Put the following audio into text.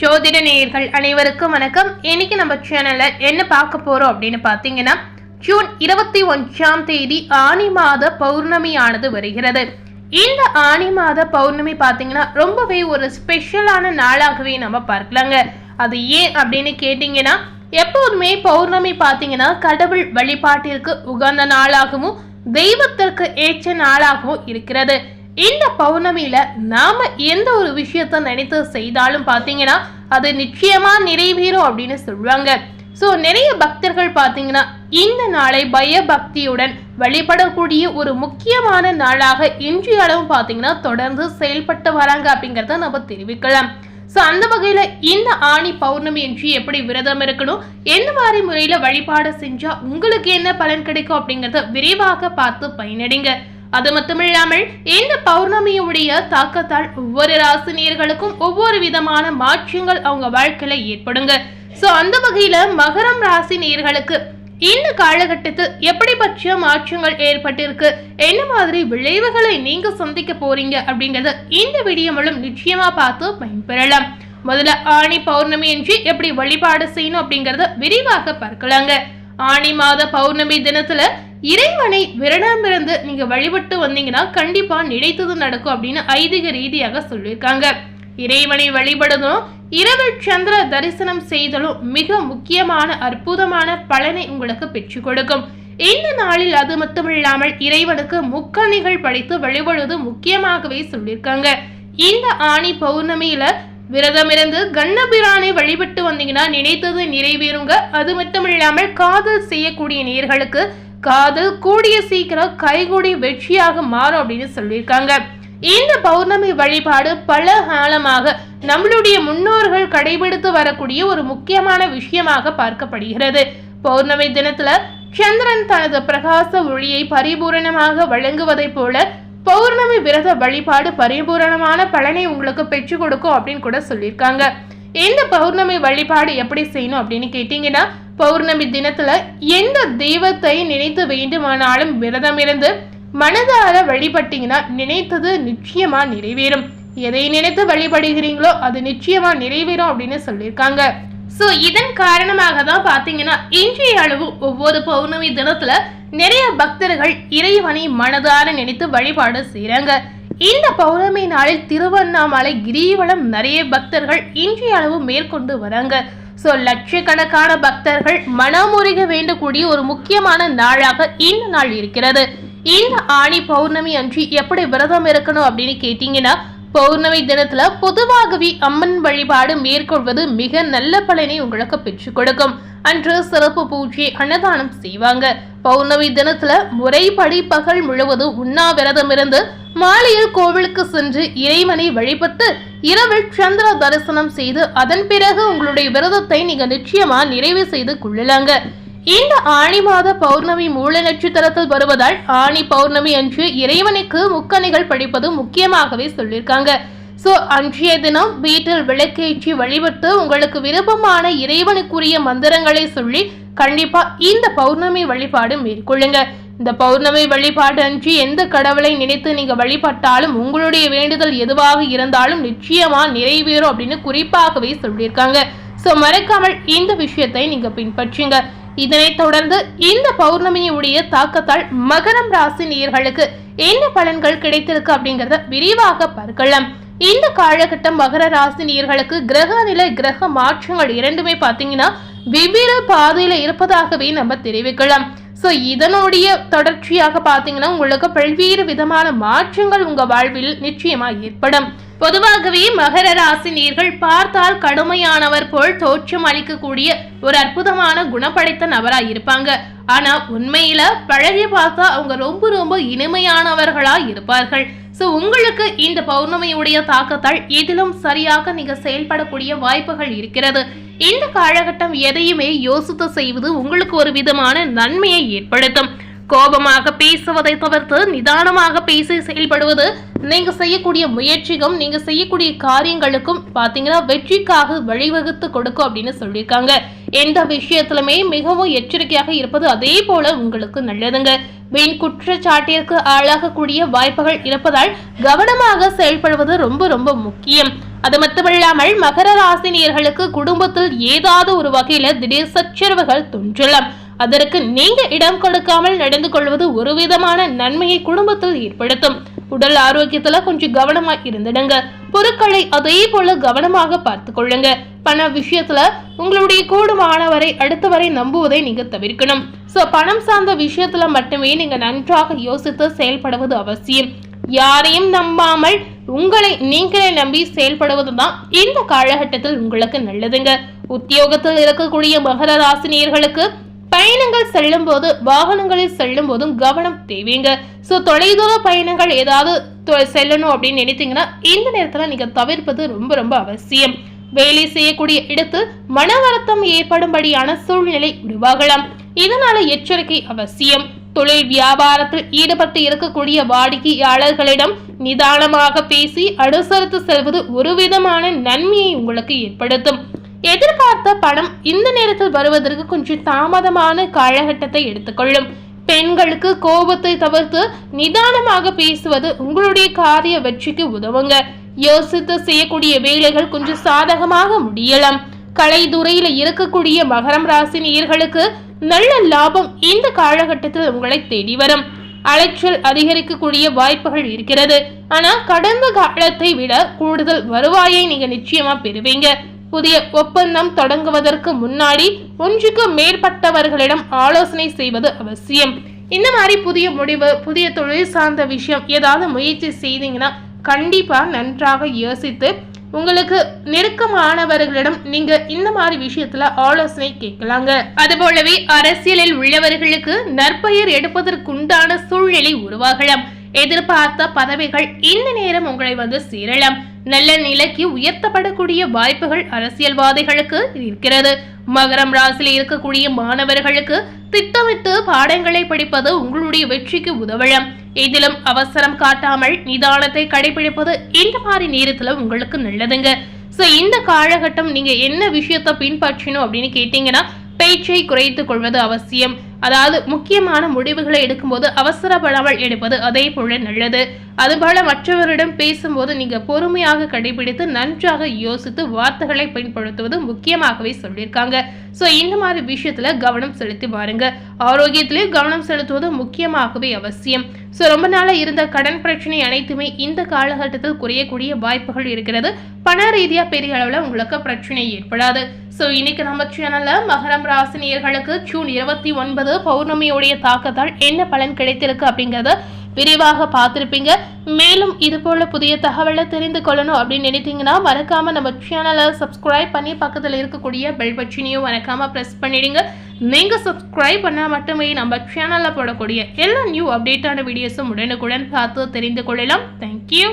ஜோதிட நேயர்கள் அனைவருக்கும் வணக்கம். இன்னைக்கு நம்ம சேனல்ல என்ன பார்க்க போறோம் அப்படின்னு பாத்தீங்கன்னா, ஜூன் 21ஆம் தேதி ஆனி மாத பௌர்ணமியானது வருகிறது. இந்த ஆனி மாத பௌர்ணமி பாத்தீங்கன்னா ரொம்பவே ஒரு ஸ்பெஷலான நாளாகவே நம்ம பார்க்கலாங்க. அது ஏன் அப்படின்னு கேட்டீங்கன்னா, எப்போதுமே பௌர்ணமி பாத்தீங்கன்னா கடவுள் வழிபாட்டிற்கு உகந்த நாளாகவும் தெய்வத்திற்கு ஏற்ற நாளாகவும் இருக்கிறது. இந்த பௌர்ணமியில நாம எந்த ஒரு விஷயத்த நினைத்து செய்தாலும் பாத்தீங்கன்னா அது நிச்சயமா நிறைவேறும் அப்படின்னு சொல்லுவாங்க. சோ நிறைய பக்தர்கள் பாத்தீங்கன்னா இந்த நாளை பயபக்தியுடன் வழிபடக்கூடிய ஒரு முக்கியமான நாளாக இன்றைய அளவு பாத்தீங்கன்னா தொடர்ந்து செயல்பட்டு வராங்க அப்படிங்கறத நம்ம தெரிவிக்கலாம். சோ அந்த வகையில இந்த ஆனி பௌர்ணமி என்று எப்படி விரதம் இருக்கணும், எந்த மாதிரி முறையில வழிபாடு செஞ்சா உங்களுக்கு என்ன பலன் கிடைக்கும் அப்படிங்கறத விரிவாக பார்த்து பயனடைங்க. அது மட்டுமில்லாமல் இந்த பௌர்ணமியுடைய தாக்கத்தால் ஒவ்வொரு ராசினியர்களுக்கும் ஒவ்வொரு விதமான மாற்றங்கள் அவங்க வாழ்க்கையில ஏற்படுங்க. சோ அந்த வகையில மகரம் ராசி நேயர்களுக்கு இந்த காலகட்டத்தில் எப்படிப்பட்ட மாற்றங்கள் ஏற்பட்டிருக்கு, என்ன மாதிரி விளைவுகளை நீங்க சந்திக்க போறீங்க அப்படிங்கறத இந்த வீடியோ மூலம் நிச்சயமா பார்த்து பயன்பெறலாம். முதல்ல ஆனி பௌர்ணமி என்று எப்படி வழிபாடு செய்யணும் அப்படிங்கறத விரிவாக பார்க்கலாங்க. ஆனி மாத பௌர்ணமி தினத்துல இறைவனை விரதமிருந்து நீங்க வழிபட்டு வந்தீங்கன்னா கண்டிப்பா நினைத்தது நடக்கும் அப்படின்னு ஐதீக ரீதியாக சொல்லியிருக்காங்க. இறைவனை வழிபடுதும் இரவில் சந்திர தரிசனம் செய்தலும் மிக முக்கியமான அற்புதமான பலனை உங்களுக்கு பெற்றுக் கொடுக்கும். இந்த நாளில் அது மட்டுமில்லாமல் இறைவனுக்கு முக்கணிகள் படைத்து வழிபடுவது முக்கியமாகவே சொல்லியிருக்காங்க. இந்த ஆனி பௌர்ணமியில விரதமிருந்து கண்ணபிரானை வழிபட்டு வந்தீங்கன்னா நினைத்தது நிறைவேறுங்க. அது மட்டுமில்லாமல் காதல் செய்யக்கூடிய நேயர்களுக்கு காதல் கூடிய சீக்கிரம் கைகூடி வெற்றியாக மாறும் அப்படின்னு சொல்லியிருக்காங்க. இந்த பௌர்ணமி வழிபாடு பல காலமாக நம்மளுடைய முன்னோர்கள் கடைபிடித்து வரக்கூடிய ஒரு முக்கியமான விஷயமாக பார்க்கப்படுகிறது. பௌர்ணமி தினத்துல சந்திரன் தனது பிரகாச ஒளியை பரிபூரணமாக வழங்குவதை போல பௌர்ணமி விரத வழிபாடு பரிபூரணமான பலனை உங்களுக்கு பெற்றுக் கொடுக்கும் அப்படின்னு கூட சொல்லியிருக்காங்க. இந்த பௌர்ணமி வழிபாடு எப்படி செய்யணும் அப்படின்னு கேட்டீங்கன்னா, பௌர்ணமி தினத்துல எந்த தெய்வத்தை நினைத்து வேண்டுமானாலும் விரதம் இருந்து மனதார வழிபட்டீங்கன்னா நினைத்தது நிச்சயமா நிறைவேறும். எதை நினைத்து வழிபடுகிறீங்களோ அது நிச்சயமா நிறைவேறும் அப்படின்னு சொல்லியிருக்காங்க. சோ இதன் காரணமாக தான் பாத்தீங்கன்னா இன்றைய அளவு ஒவ்வொரு பௌர்ணமி தினத்துல நிறைய பக்தர்கள் இறைவனை மனதார நினைத்து வழிபாடு செய்யறாங்க. இந்த பௌர்ணமி நாளில் திருவண்ணாமலை கிரிவலம் நிறைய பக்தர்கள் இன்றைய அளவு மேற்கொண்டு வராங்க. சோ லட்சக்கணக்கான பக்தர்கள் மனமுருக வேண்டக்கூடிய ஒரு முக்கியமான நாளாக இந்த நாள் இருக்கிறது. இந்த ஆனி பௌர்ணமி அன்று எப்படி விரதம் இருக்கணும் அப்படின்னு கேட்டீங்கன்னா, பௌர்ணமி தினத்துல பொதுவாகவே அம்மன் வழிபாடு மேற்கொள்வது மிக நல்ல பலனை உங்களுக்கு பெற்றுக் கொடுக்கும். அன்று சிறப்பு பூஜை அன்னதானம் செய்வாங்க. பௌர்ணமி தினத்துல முறைப்படி பகல் முழுவதும் உண்ணாவிரதம் இருந்து மாலையில் கோவிலுக்கு சென்று இறைவனை வழிபட்டு இரவில் சந்திர தரிசனம் செய்து அதன் பிறகு உங்களுடைய விரதத்தை நீங்க நிச்சயமா நிறைவு செய்து கொள்ளலாங்க. இந்த ஆனி மாத பௌர்ணமி மூல நட்சத்திரத்தில் வருவதால் ஆனி பௌர்ணமி அன்று இறைவனுக்கு முக்கணிகள் படிப்பது முக்கியமாகவே சொல்லியிருக்காங்க. சோ அன்றைய தினம் வீட்டில் விளக்கேற்றி வழிபட்டு உங்களுக்கு விருப்பமான இறைவனுக்குரிய மந்திரங்களை சொல்லி கண்டிப்பா இந்த பௌர்ணமி வழிபாடு மேற்கொள்ளுங்க. இந்த பௌர்ணமி வழிபாடு அன்று எந்த கடவுளை நினைத்து நீங்க வழிபட்டாலும் உங்களுடைய வேண்டுதல் எதுவாக இருந்தாலும் நிச்சயமா நிறைவேறும் அப்படின்னு குறிப்பாகவே சொல்லியிருக்காங்க. சோ மறக்காமல் இந்த விஷயத்தை நீங்க பின்பற்றுங்க. இதனைத் தொடர்ந்து இந்த பௌர்ணமியுடைய தாக்கத்தால் மகரம் ராசி நேயர்களுக்கு என்ன பலன்கள் கிடைத்திருக்கு அப்படிங்கறத விரிவாக பார்க்கலாம். இந்த காலகட்டம் மகர ராசி நேயர்களுக்கு கிரக நிலை கிரக மாற்றங்கள் இரண்டுமே பாத்தீங்கன்னா வெவ்வேறு பாதையில இருப்பதாகவே நம்ம தெரிவிக்கலாம். சோ இதனுடைய தொடர்ச்சியாக பாத்தீங்கன்னா உங்களுக்கு பல்வேறு விதமான மாற்றங்கள் உங்க வாழ்வில் நிச்சயமா ஏற்படும். பொதுவாகவே மகர ராசி நேயர்கள் பார்த்தால் கடுமையானவர் போல் தோற்றம் அளிக்கக்கூடிய ஒரு அற்புதமான குணப்படைத்த நபராய் இருப்பாங்க. ஆனா உண்மையில பழகி பார்த்தா அவங்க ரொம்ப ரொம்ப இனிமையானவர்களா இருப்பார்கள். சோ உங்களுக்கு இந்த பௌர்ணமியுடைய தாக்கத்தால் எதிலும் சரியாக நீங்க செயல்படக்கூடிய வாய்ப்புகள் இருக்கிறது. இந்த காலகட்டம் எதையுமே யோசித்து செய்வது உங்களுக்கு ஒரு விதமான நன்மையை ஏற்படுத்தும். கோபமாக பேசுவதை தவிர்த்து நிதானமாக பேசி செயல்படுவது நீங்க செய்யக்கூடிய முயற்சிக்கும் நீங்க செய்யக்கூடிய காரியங்களுக்கும் பாத்தீங்கன்னா வெற்றிக்காக வழிவகுத்து கொடுக்கும் அப்படின்னு சொல்லியிருக்காங்க. எந்த விஷயத்திலுமே மிகவும் எச்சரிக்கையாக இருப்பது அதே போல உங்களுக்கு நல்லதுங்க. வீண் குற்றச்சாட்டிற்கு ஆளாகக்கூடிய வாய்ப்புகள் இருப்பதால் கவனமாக செயல்படுவது ரொம்ப ரொம்ப முக்கியம். அது மட்டுமில்லாமல் மகர ராசினியர்களுக்கு குடும்பத்தில் ஏதாவது ஒரு வகையில திடீர் சச்சரவுகள் தோன்றலாம். அதற்கு நீங்க இடம் கொடுக்காமல் நடந்து கொள்வது ஒரு விதமான நன்மையை குடும்பத்தில் ஏற்படுத்தும். உடல் ஆரோக்கியத்துல கொஞ்சம் கவனமா இருந்துடுங்க. பொருட்களை அதே போல கவனமாக பார்த்து கொள்ளுங்க. பண விஷயத்துல உங்களுடைய கூடுமானவரை அடுத்தவரை நம்புவதை நீங்க தவிர்க்கணும். பணம் சார்ந்த விஷயத்துல மட்டுமே நீங்க நன்றாக யோசித்து செயல்படுவது அவசியம். யாரையும் நம்பாமல் உங்களை நீங்களே நம்பி செயல்படுவதுதான் இந்த காலகட்டத்தில் உங்களுக்கு நல்லதுங்க. உத்தியோகத்தில் இருக்கக்கூடிய மகர ராசினியர்களுக்கு பயணங்கள் செல்லும் போது வாகனங்களில் செல்லும் போதும் கவனம் தேவைங்க. தொலைதூர பயணங்கள் ஏதாவது செல்லணும் அப்படின்னு நினைத்தீங்கன்னா இந்த நேரத்துல நீங்க தவிர்ப்பது ரொம்ப ரொம்ப அவசியம். வேலை செய்யக்கூடிய இடத்தில் மன வருத்தம் ஏற்படும்படியான சூழ்நிலை உருவாகலாம். இதனால எச்சரிக்கை அவசியம். தொழில் வியாபாரத்தில் ஈடுபட்டு இருக்கக்கூடிய வாடிக்கையாளர்களிடம் நிதானமாக பேசி அனுசரித்து செல்வது ஒரு விதமான நன்மையை உங்களுக்கு ஏற்படுத்தும். எதிர்பார்த்த பணம் இந்த நேரத்தில் வருவதற்கு கொஞ்சம் தாமதமான காலகட்டத்தை எடுத்துக்கொள்ளும். பெண்களுக்கு கோபத்தை தவிர்த்து நிதானமாக பேசுவது உங்களுடைய காரிய வெற்றிக்கு உதவுங்க. யோசித்து செய்யக்கூடிய வேலைகள் கொஞ்சம் சாதகமாக முடியலாம். கலைத்துறையில இருக்கக்கூடிய மகரம் ராசினியர்களுக்கு நல்ல லாபம் இந்த காலகட்டத்தில் உங்களை தேடி வரும். அலைச்சல் அதிகரிக்கக்கூடிய வாய்ப்புகள் இருக்கிறது. ஆனா கடந்த காலத்தை விட கூடுதல் வருவாயை நீங்க நிச்சயமா பெறுவீங்க. புதிய ஒப்பந்தம் தொடங்குவதற்கு முன்னாடி ஒன்றுக்கு மேற்பட்டவர்களிடம் ஆலோசனை செய்வது அவசியம். இந்த மாதிரி புதிய முடிவு, புதிய தொழில் சார்ந்த விஷயம் ஏதாவது முயற்சி செய்தீங்கன்னா கண்டிப்பா நன்றாக யோசித்து உங்களுக்கு நெருக்கமானவர்களிடம் நீங்க இந்த மாதிரி விஷயத்துல ஆலோசனை கேட்கலாங்க. அது போலவே அரசியலில் உள்ளவர்களுக்கு நற்பெயர் எடுப்பதற்குண்டான சூழ்நிலை உருவாகலாம். எதிர்பார்த்த பதவிகள் இந்த நேரம் உங்களை சேரலாம். நல்ல நிலைக்கு உயர்த்தப்படக்கூடிய வாய்ப்புகள் அரசியல்வாதிகளுக்கு இருக்கிறது. மகரம் ராசியில் இருக்கக்கூடிய மாணவர்களுக்கு திட்டமிட்டு பாடங்களை படிப்பது உங்களுடைய வெற்றிக்கு உதவலாம். இதிலும் அவசரம் காட்டாமல் நிதானத்தை கடைபிடிப்பது இந்த மாதிரி நேரத்துல உங்களுக்கு நல்லதுங்க. இந்த காலகட்டம் நீங்க என்ன விஷயத்த பின்பற்றணும் அப்படின்னு கேட்டீங்கன்னா பேச்சை குறைத்துக் கொள்வது அவசியம். அதாவது முக்கியமான முடிவுகளை எடுக்கும்போது அவசரப்படாமல் எடுப்பது அதே போல நல்லது. அதுபோல மற்றவரிடம் பேசும்போது நீங்க பொறுமையாக கடைபிடித்து நன்றாக யோசித்து வார்த்தைகளை பயன்படுத்துவது முக்கியமாகவே சொல்லியிருக்காங்க. இந்த மாதிரி விஷயத்துல கவனம் செலுத்தி பாருங்க. ஆரோக்கியத்திலேயே கவனம் செலுத்துவது முக்கியமாகவே அவசியம். ரொம்ப நாளா இருந்த கடன் பிரச்சனை அனைத்துமே இந்த காலகட்டத்தில் குறையக்கூடிய வாய்ப்புகள் இருக்கிறது. பண ரீதியா பெரிய அளவுல உங்களுக்கு பிரச்சனை ஏற்படாது. இன்னைக்கு நம்ம சேனல்ல மகரம் ராசினியர்களுக்கு ஜூன் 29 பௌர்ணமியுடைய தாக்கத்தால் என்ன பலன் கிடைத்திருக்கு அப்படிங்கறத விரிவாக பார்த்திருப்பீங்க. மேலும் இது போல புதிய தகவலை தெரிந்து கொள்ளணும் அப்படின்னு நினைத்தீங்கன்னா மறக்காம நம்ம சேனலை சப்ஸ்கிரைப் பண்ணி பக்கத்தில் இருக்கக்கூடிய பெல் பட்டனையும் மறக்காம பிரஸ் பண்ணிடுங்க. நீங்க சப்ஸ்கிரைப் பண்ணா மட்டுமே நம்ம சேனல்ல போடக்கூடிய எல்லா நியூ அப்டேட்டான வீடியோஸும் உடனுக்குடன் பார்த்து தெரிந்து கொள்ளலாம். தேங்க்யூ.